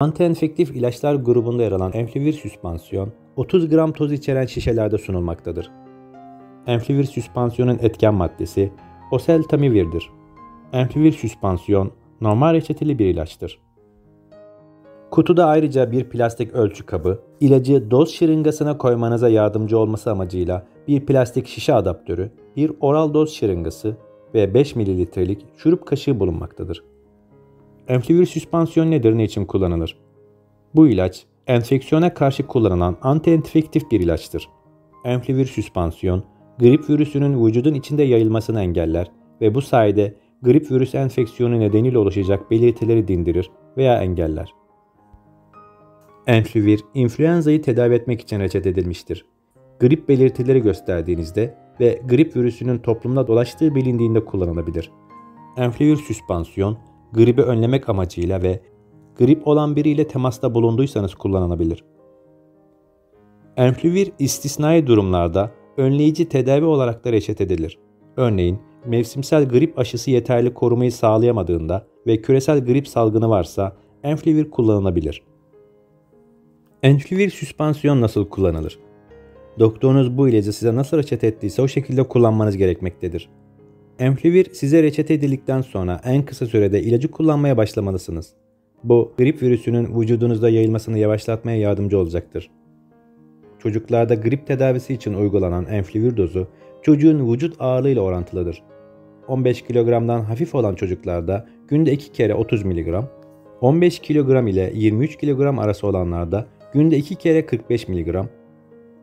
Antienfektif ilaçlar grubunda yer alan Enflivir süspansiyon, 30 gram toz içeren şişelerde sunulmaktadır. Enflivir süspansiyonun etken maddesi oseltamivirdir. Enflivir süspansiyon normal reçeteli bir ilaçtır. Kutuda ayrıca bir plastik ölçü kabı, ilacı doz şırıngasına koymanıza yardımcı olması amacıyla bir plastik şişe adaptörü, bir oral doz şırıngası ve 5 mililitrelik şurup kaşığı bulunmaktadır. Enflivir süspansiyon nedir, ne için kullanılır? Bu ilaç, enfeksiyona karşı kullanılan antienfektif bir ilaçtır. Enflivir süspansiyon, grip virüsünün vücudun içinde yayılmasını engeller ve bu sayede grip virüs enfeksiyonu nedeniyle oluşacak belirtileri dindirir veya engeller. Enflivir, influenza'yı tedavi etmek için reçete edilmiştir. Grip belirtileri gösterdiğinizde ve grip virüsünün toplumda dolaştığı bilindiğinde kullanılabilir. Enflivir süspansiyon, gribi önlemek amacıyla ve grip olan biriyle temasta bulunduysanız kullanılabilir. Enflivir istisnai durumlarda önleyici tedavi olarak da reçete edilir. Örneğin mevsimsel grip aşısı yeterli korumayı sağlayamadığında ve küresel grip salgını varsa enflivir kullanılabilir. Enflivir süspansiyon nasıl kullanılır? Doktorunuz bu ilacı size nasıl reçete ettiyse o şekilde kullanmanız gerekmektedir. Enflivir size reçete edildikten sonra en kısa sürede ilacı kullanmaya başlamalısınız. Bu, grip virüsünün vücudunuzda yayılmasını yavaşlatmaya yardımcı olacaktır. Çocuklarda grip tedavisi için uygulanan enflivir dozu, çocuğun vücut ağırlığıyla orantılıdır. 15 kilogramdan hafif olan çocuklarda günde 2 kere 30 mg, 15 kilogram ile 23 kilogram arası olanlarda günde 2 kere 45 mg,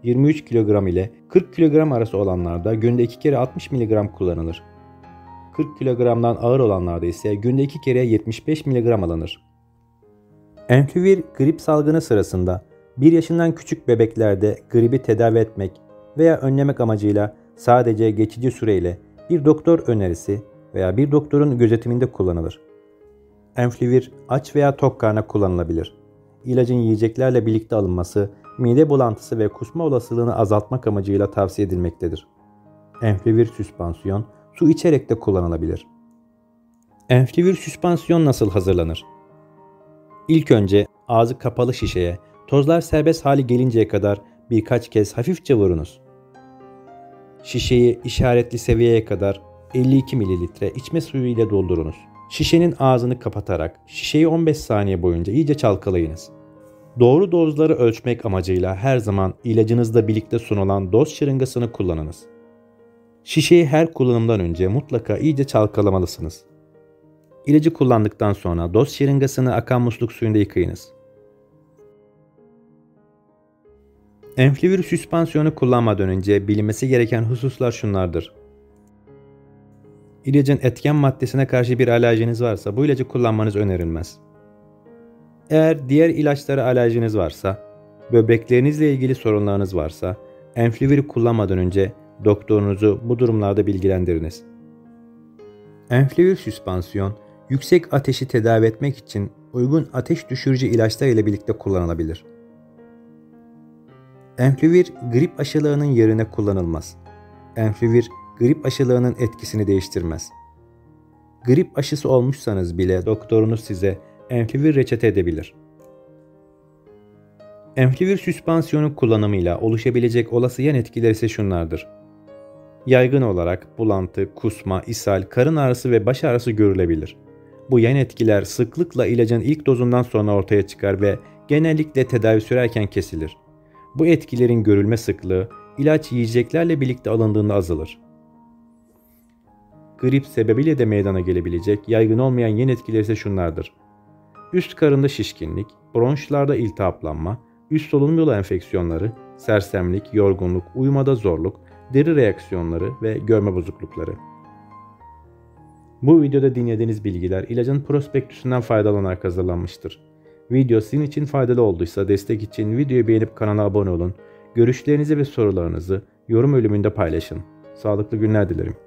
23 kilogram ile 40 kilogram arası olanlarda günde 2 kere 60 mg kullanılır. 40 kilogramdan ağır olanlarda ise günde 2 kere 75 mg alınır. Enflivir grip salgını sırasında 1 yaşından küçük bebeklerde gribi tedavi etmek veya önlemek amacıyla sadece geçici süreyle bir doktor önerisi veya bir doktorun gözetiminde kullanılır. Enflivir aç veya tok karnına kullanılabilir. İlacın yiyeceklerle birlikte alınması, mide bulantısı ve kusma olasılığını azaltmak amacıyla tavsiye edilmektedir. Enflivir süspansiyon su içerek de kullanılabilir. Enflivir süspansiyon nasıl hazırlanır? İlk önce ağzı kapalı şişeye tozlar serbest hale gelinceye kadar birkaç kez hafifçe vurunuz. Şişeyi işaretli seviyeye kadar 52 ml içme suyu ile doldurunuz. Şişenin ağzını kapatarak şişeyi 15 saniye boyunca iyice çalkalayınız. Doğru dozları ölçmek amacıyla her zaman ilacınızla birlikte sunulan doz şırıngasını kullanınız. Şişeyi her kullanımdan önce mutlaka iyice çalkalamalısınız. İlacı kullandıktan sonra doz şırıngasını akan musluk suyunda yıkayınız. Enflivir süspansiyonu kullanmadan önce bilinmesi gereken hususlar şunlardır. İlacın etken maddesine karşı bir alerjiniz varsa bu ilacı kullanmanız önerilmez. Eğer diğer ilaçlara alerjiniz varsa, böbreklerinizle ilgili sorunlarınız varsa, enflivir kullanmadan önce doktorunuzu bu durumlarda bilgilendiriniz. Enflivir süspansiyon, yüksek ateşi tedavi etmek için uygun ateş düşürücü ilaçlar ile birlikte kullanılabilir. Enflivir grip aşılarının yerine kullanılmaz. Enflivir grip aşılarının etkisini değiştirmez. Grip aşısı olmuşsanız bile doktorunuz size enflivir reçete edebilir. Enflivir süspansiyonu kullanımıyla oluşabilecek olası yan etkiler ise şunlardır. Yaygın olarak bulantı, kusma, ishal, karın ağrısı ve baş ağrısı görülebilir. Bu yan etkiler sıklıkla ilacın ilk dozundan sonra ortaya çıkar ve genellikle tedavi sürerken kesilir. Bu etkilerin görülme sıklığı ilaç yiyeceklerle birlikte alındığında azalır. Grip sebebiyle de meydana gelebilecek yaygın olmayan yan etkiler ise şunlardır. Üst karında şişkinlik, bronşlarda iltihaplanma, üst solunum yolu enfeksiyonları, sersemlik, yorgunluk, uyumada zorluk, deri reaksiyonları ve görme bozuklukları. Bu videoda dinlediğiniz bilgiler ilacın prospektüsünden faydalanarak hazırlanmıştır. Video sizin için faydalı olduysa destek için videoyu beğenip kanala abone olun. Görüşlerinizi ve sorularınızı yorum bölümünde paylaşın. Sağlıklı günler dilerim.